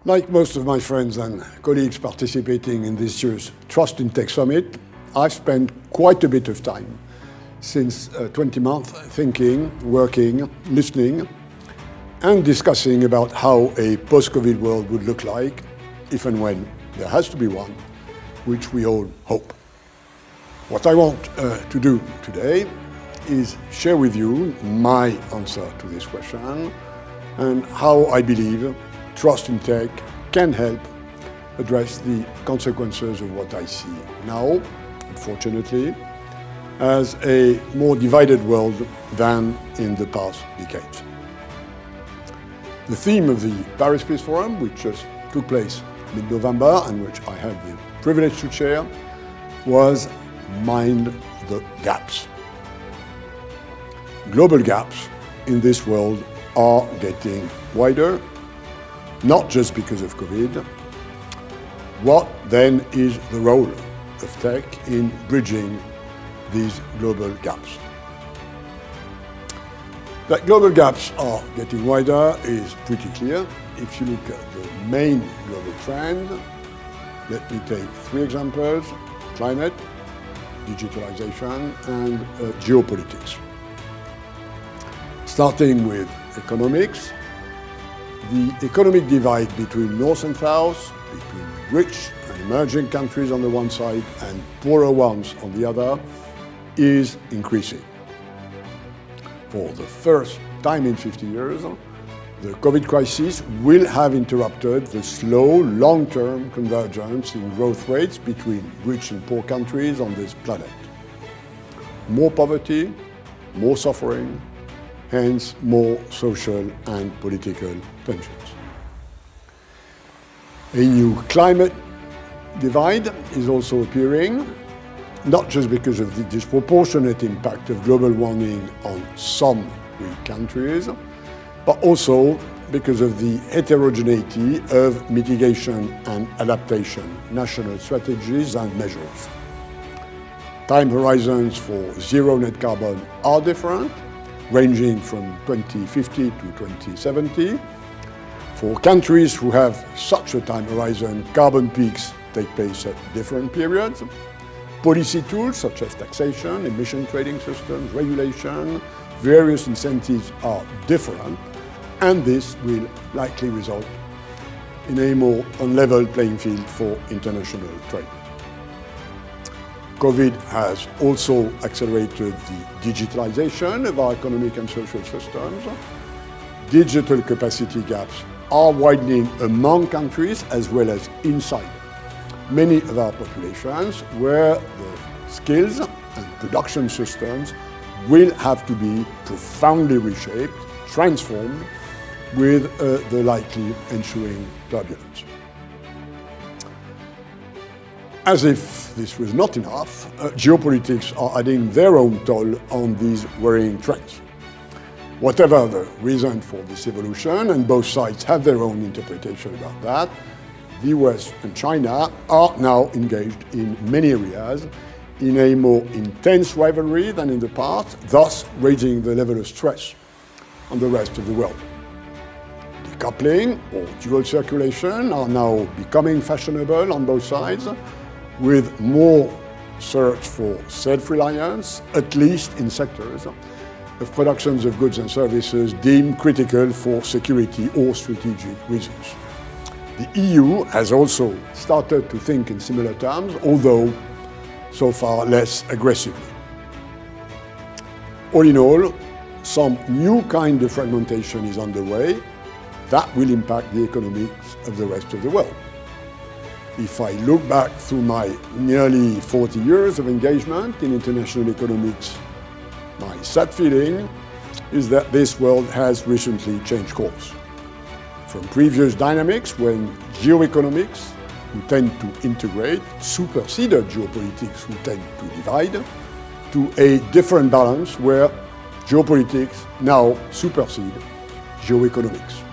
Like most of my friends and colleagues participating in this year's Trust in Tech Summit, I've spent quite a bit of time since 20 months thinking, working, listening, and discussing about how a post-COVID world would look like, if and when there has to be one, which we all hope. What I want to do today is share with you my answer to this question and how I believe trust in tech can help address the consequences of what I see now, unfortunately, as a more divided world than in the past decades. The theme of the Paris Peace Forum, which just took place mid-November and which I had the privilege to chair, was Mind the Gaps. Global gaps in this world are getting wider, not just because of COVID. What then is the role of tech in bridging these global gaps? That global gaps are getting wider is pretty clear. If you look at the main global trend, let me take three examples: climate, digitalization, and geopolitics. Starting with economics, the economic divide between North and South, between rich and emerging countries on the one side and poorer ones on the other, is increasing. For the first time in 50 years, the COVID crisis will have interrupted the slow, long-term convergence in growth rates between rich and poor countries on this planet. More poverty, more suffering, hence more social and political tensions. A new climate divide is also appearing, not just because of the disproportionate impact of global warming on some weak countries, but also because of the heterogeneity of mitigation and adaptation, national strategies and measures. Time horizons for zero net carbon are different, ranging from 2050 to 2070. For countries who have such a time horizon, carbon peaks take place at different periods. Policy tools such as taxation, emission trading systems, regulation, various incentives are different, and this will likely result in a more unlevel playing field for international trade. COVID has also accelerated the digitalization of our economic and social systems. Digital capacity gaps are widening among countries as well as inside many of our populations, where the skills and production systems will have to be profoundly reshaped, transformed, with the likely ensuing turbulence. As if this was not enough, geopolitics are adding their own toll on these worrying trends. Whatever the reason for this evolution, and both sides have their own interpretation about that, the US and China are now engaged in many areas in a more intense rivalry than in the past, thus raising the level of stress on the rest of the world. Decoupling or dual circulation are now becoming fashionable on both sides, with more search for self-reliance, at least in sectors of productions of goods and services deemed critical for security or strategic reasons. The EU has also started to think in similar terms, although so far less aggressively. All in all, some new kind of fragmentation is underway that will impact the economics of the rest of the world. If I look back through my nearly 40 years of engagement in international economics, my sad feeling is that this world has recently changed course. From previous dynamics when geoeconomics, who tend to integrate, superseded geopolitics, who tend to divide, to a different balance where geopolitics now supersede geoeconomics.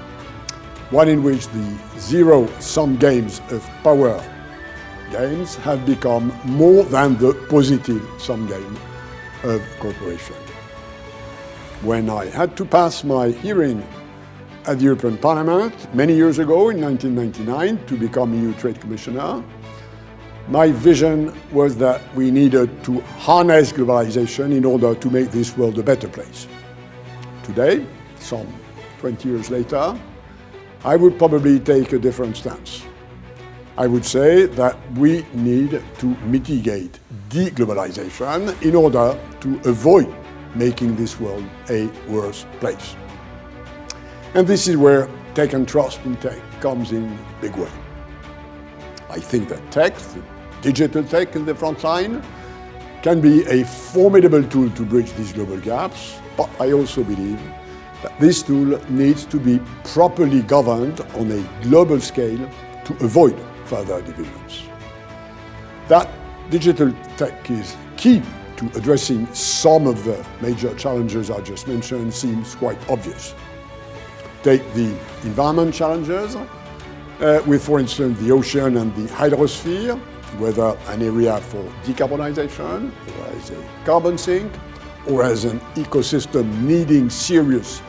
One in which the zero-sum games of power games have become more than the positive sum game of cooperation. When I had to pass my hearing at the European Parliament many years ago in 1999 to become EU Trade Commissioner, my vision was that we needed to harness globalization in order to make this world a better place. Today, some 20 years later, I would probably take a different stance. I would say that we need to mitigate deglobalization in order to avoid making this world a worse place. And this is where tech and trust in tech comes in a big way. I think that tech, digital tech in the front line, can be a formidable tool to bridge these global gaps, but I also believe that this tool needs to be properly governed on a global scale to avoid further divisions. That digital tech is key to addressing some of the major challenges I just mentioned seems quite obvious. Take the environment challenges, with, for instance, the ocean and the hydrosphere, whether an area for decarbonization, or as a carbon sink, or as an ecosystem needing serious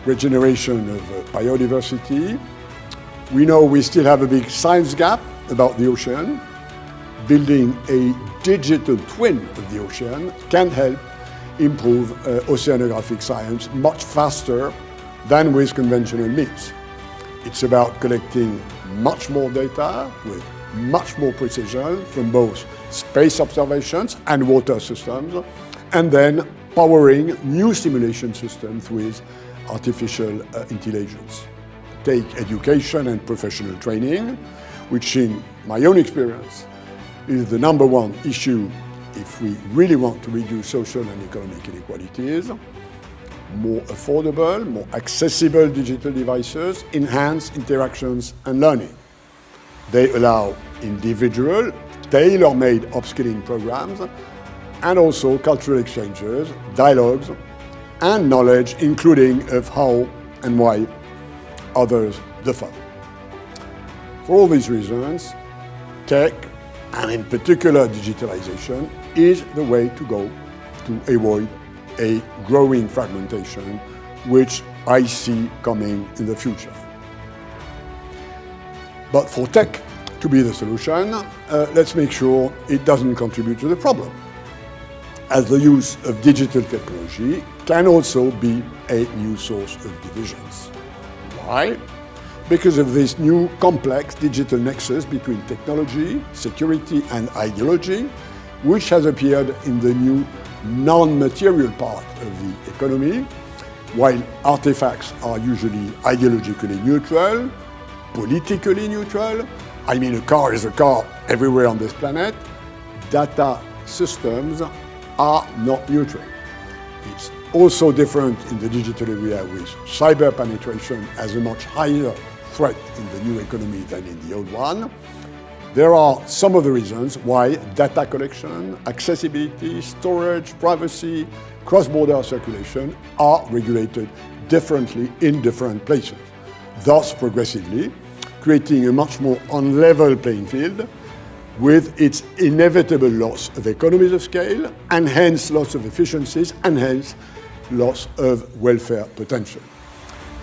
regeneration of biodiversity. We know we still have a big science gap about the ocean. Building a digital twin of the ocean can help improve oceanographic science much faster than with conventional means. It's about collecting much more data with much more precision from both space observations and water systems, and then powering new simulation systems with artificial intelligence. Take education and professional training, which in my own experience is the number one issue if we really want to reduce social and economic inequalities. More affordable, more accessible digital devices enhance interactions and learning. They allow individual, tailor-made upskilling programs, and also cultural exchanges, dialogues, and knowledge, including of how and why others differ. For all these reasons, tech, and in particular digitalization, is the way to go to avoid a growing fragmentation, which I see coming in the future. But for tech to be the solution, let's make sure it doesn't contribute to the problem, as the use of digital technology can also be a new source of divisions. Why? Because of this new complex digital nexus between technology, security, and ideology, which has appeared in the new non-material part of the economy. While artifacts are usually ideologically neutral, politically neutral, I mean a car is a car everywhere on this planet, data systems are not neutral. It's also different in the digital area, with cyber penetration as a much higher threat in the new economy than in the old one. There are some of the reasons why data collection, accessibility, storage, privacy, cross-border circulation are regulated differently in different places, thus progressively creating a much more unlevel playing field, with its inevitable loss of economies of scale, and hence loss of efficiencies, and hence loss of welfare potential.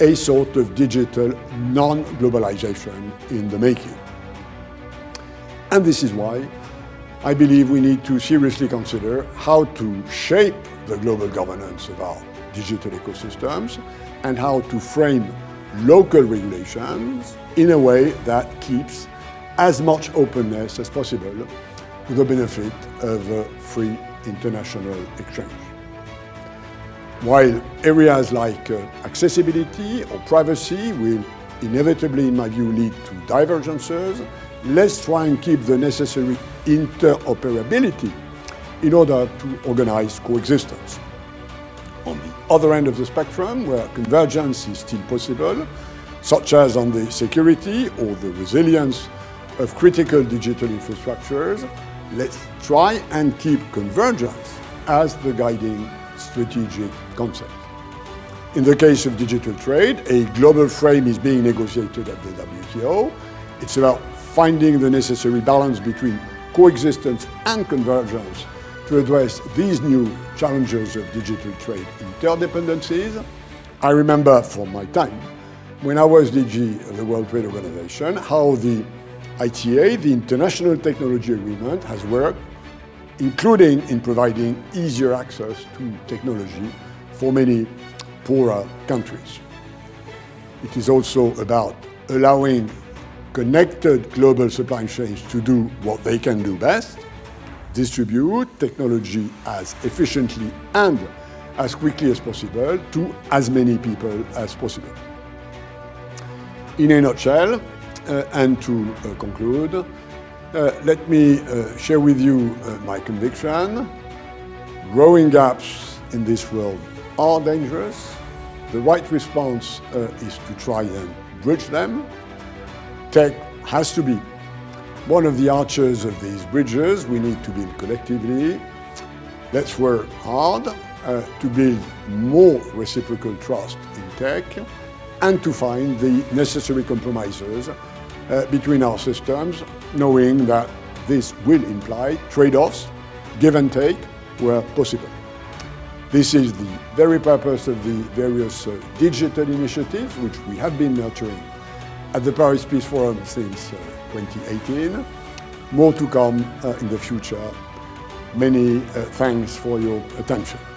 A sort of digital non-globalization in the making. And this is why I believe we need to seriously consider how to shape the global governance of our digital ecosystems and how to frame local regulations in a way that keeps as much openness as possible to the benefit of free international exchange. While areas like accessibility or privacy will inevitably, in my view, lead to divergences, let's try and keep the necessary interoperability in order to organize coexistence. On the other end of the spectrum, where convergence is still possible, such as on the security or the resilience of critical digital infrastructures, let's try and keep convergence as the guiding strategic concept. In the case of digital trade, a global frame is being negotiated at the WTO. It's about finding the necessary balance between coexistence and convergence to address these new challenges of digital trade interdependencies. I remember from my time when I was DG of the World Trade Organization, how the ITA, the International Technology Agreement, has worked, including in providing easier access to technology for many poorer countries. It is also about allowing connected global supply chains to do what they can do best, distribute technology as efficiently and as quickly as possible to as many people as possible. In a nutshell, and to conclude, let me share with you my conviction. Growing gaps in this world are dangerous. The right response is to try and bridge them. Tech has to be one of the archers of these bridges. We need to build collectively. Let's work hard to build more reciprocal trust in tech and to find the necessary compromises between our systems, knowing that this will imply trade-offs, give and take, where possible. This is the very purpose of the various digital initiatives which we have been nurturing at the Paris Peace Forum since 2018. More to come in the future. Many thanks for your attention.